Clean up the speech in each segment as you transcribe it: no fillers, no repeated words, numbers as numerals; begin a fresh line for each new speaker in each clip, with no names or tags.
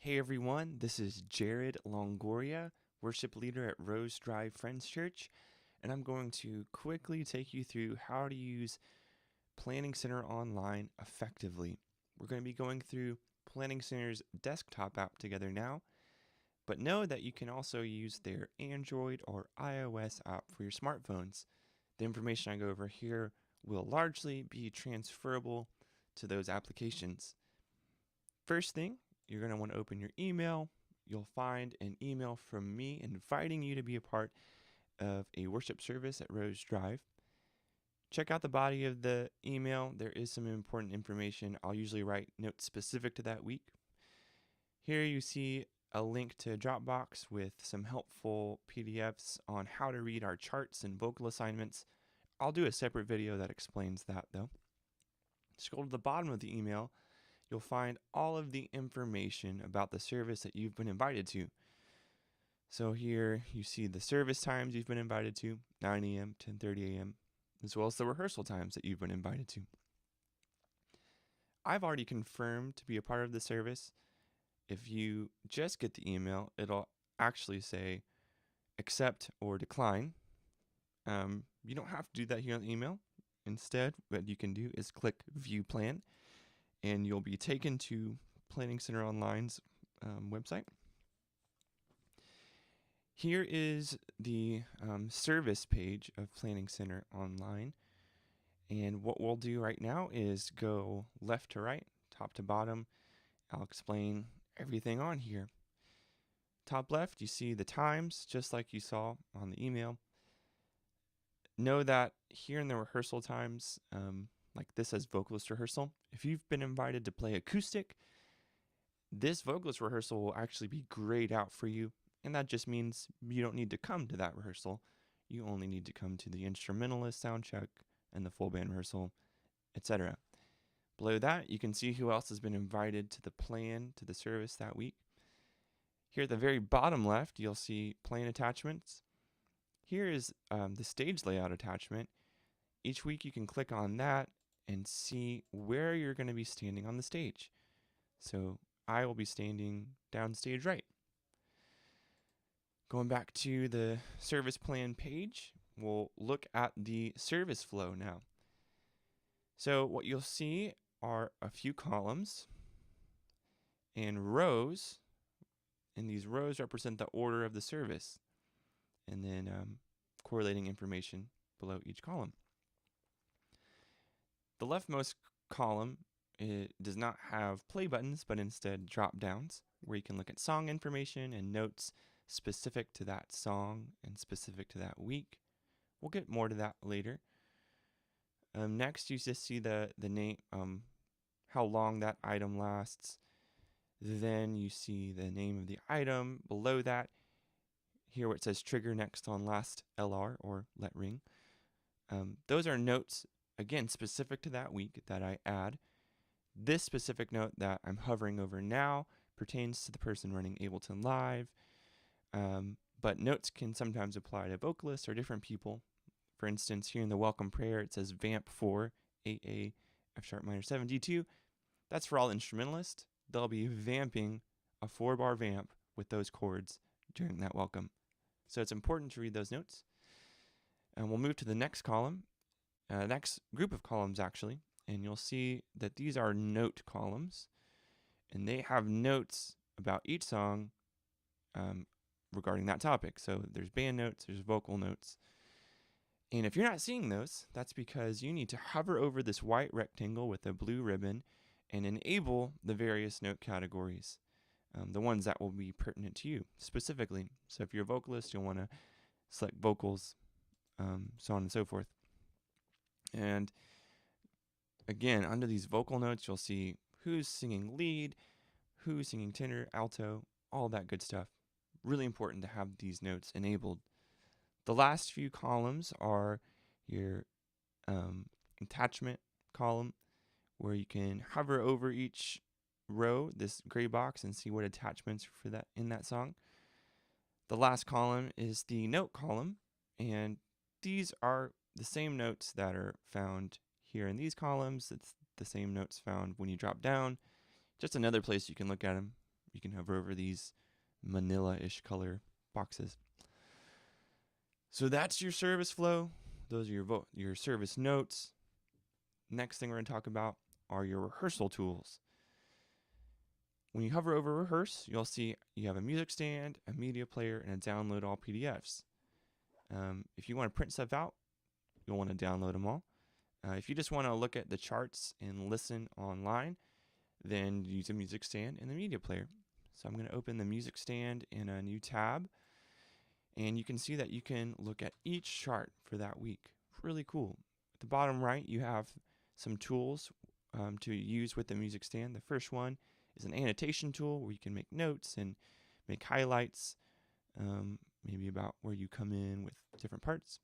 Hey everyone, this is Jared Longoria, worship leader at Rose Drive Friends Church, and I'm going to quickly take you through how to use Planning Center online effectively. We're going to be going through Planning Center's desktop app together now, but know that you can also use their Android or iOS app for your smartphones. The information I go over here will largely be transferable to those applications. First thing, you're going to want to open your email. You'll find an email from me inviting you to be a part of a worship service at Rose Drive. Check out the body of the email. There is some important information. I'll usually write notes specific to that week. Here you see a link to Dropbox with some helpful PDFs on how to read our charts and vocal assignments. I'll do a separate video that explains that though. Scroll to the bottom of the email. You'll find all of the information about the service that you've been invited to. So here you see the service times you've been invited to, 9 a.m., 10:30 a.m., as well as the rehearsal times that you've been invited to. I've already confirmed to be a part of the service. If you just get the email, it'll actually say accept or decline. You don't have to do that here on the email. Instead, what you can do is click View Plan, and you'll be taken to Planning Center Online's website. Here is the service page of Planning Center Online. And what we'll do right now is go left to right, top to bottom. I'll explain everything on here. Top left, you see the times, just like you saw on the email. Know that here in the rehearsal times, like this says vocalist rehearsal. If you've been invited to play acoustic, this vocalist rehearsal will actually be grayed out for you. And that just means you don't need to come to that rehearsal. You only need to come to the instrumentalist sound check and the full band rehearsal, etc. Below that, you can see who else has been invited to the service that week. Here at the very bottom left, you'll see plan attachments. Here is the stage layout attachment. Each week you can click on that and see where you're going to be standing on the stage. So I will be standing downstage right. Going back to the service plan page, we'll look at the service flow now. So what you'll see are a few columns and rows, and these rows represent the order of the service, and then correlating information below each column. The leftmost column, it does not have play buttons, but instead drop downs where you can look at song information and notes specific to that song and specific to that week. We'll get more to that later. Next, you just see the name, how long that item lasts. Then you see the name of the item. Below that, here where it says trigger next on last LR or let ring. Those are notes, again, specific to that week that I add. This specific note that I'm hovering over now pertains to the person running Ableton Live, but notes can sometimes apply to vocalists or different people. For instance, here in the welcome prayer, it says vamp 4, 8A, F sharp minor 7, D2. That's for all instrumentalists. They'll be vamping a 4-bar vamp with those chords during that welcome. So it's important to read those notes. And we'll move to the next column, next group of columns actually, and you'll see that these are note columns, and they have notes about each song regarding that topic. So there's band notes, there's vocal notes. And if you're not seeing those, that's because you need to hover over this white rectangle with a blue ribbon and enable the various note categories, the ones that will be pertinent to you specifically. So if you're a vocalist, you'll want to select vocals, so on and so forth. And again, under these vocal notes, you'll see who's singing lead, who's singing tenor, alto, all that good stuff. Really important to have these notes enabled. The last few columns are your attachment column, where you can hover over each row, this gray box, and see what attachments for that in that song. The last column is the note column, and these are the same notes that are found here in these columns. It's the same notes found when you drop down. Just another place you can look at them. You can hover over these manila-ish color boxes. So that's your service flow. Those are your service notes. Next thing we're going to talk about are your rehearsal tools. When you hover over Rehearse, you'll see you have a music stand, a media player, and a download all PDFs. If you want to print stuff out, you'll want to download them all. If you just want to look at the charts and listen online, then use a music stand and the media player. So I'm going to open the music stand in a new tab, and you can see that you can look at each chart for that week. Really cool. At the bottom right, you have some tools to use with the music stand. The first one is an annotation tool where you can make notes and make highlights, maybe about where you come in with different parts.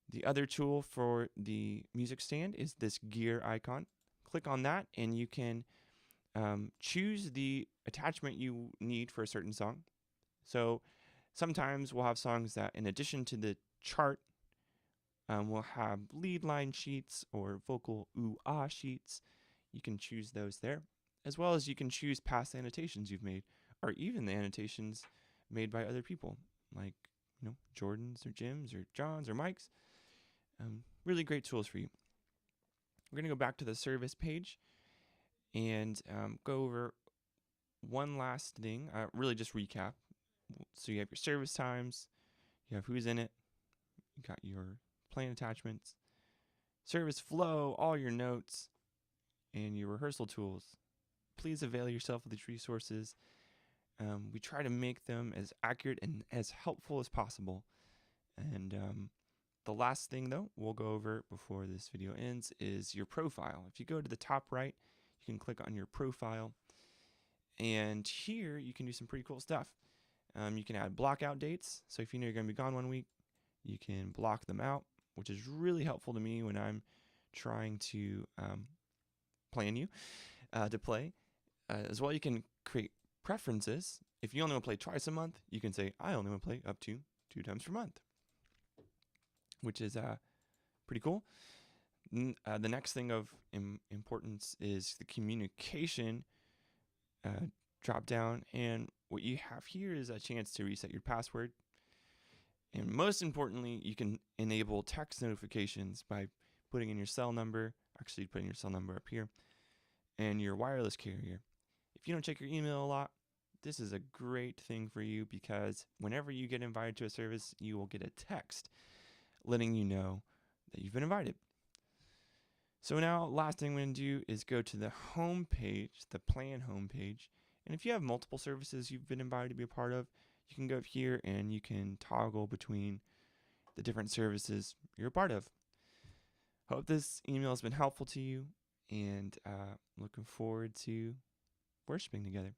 The other tool for the music stand is this gear icon. Click on that and you can choose the attachment you need for a certain song. So sometimes we'll have songs that, in addition to the chart, we'll have lead line sheets or vocal ooh-ah sheets. You can choose those there, as well as you can choose past annotations you've made, or even the annotations made by other people, like Jordan's or Jim's or John's or Mike's. Really great tools for you. We're going to go back to the service page and go over one last thing, really just recap. So you have your service times, you have who's in it, you got your plan attachments, service flow, all your notes, and your rehearsal tools. Please avail yourself of these resources. We try to make them as accurate and as helpful as possible. And the last thing, though, we'll go over before this video ends is your profile. If you go to the top right, you can click on your profile. And here you can do some pretty cool stuff. You can add block out dates. So if you know you're going to be gone 1 week, you can block them out, which is really helpful to me when I'm trying to plan you to play. As well, you can create preferences. If you only want to play twice a month, you can say, I only want to play up to 2 times per month, which is pretty cool. The next thing of importance is the communication drop down. And what you have here is a chance to reset your password. And most importantly, you can enable text notifications by putting in your cell number, actually putting your cell number up here, and your wireless carrier. If you don't check your email a lot, this is a great thing for you, because whenever you get invited to a service, you will get a text letting you know that you've been invited. So now, last thing I'm going to do is go to the home page, the plan home page. And if you have multiple services you've been invited to be a part of, you can go up here and you can toggle between the different services you're a part of. Hope this email has been helpful to you, and looking forward to worshiping together.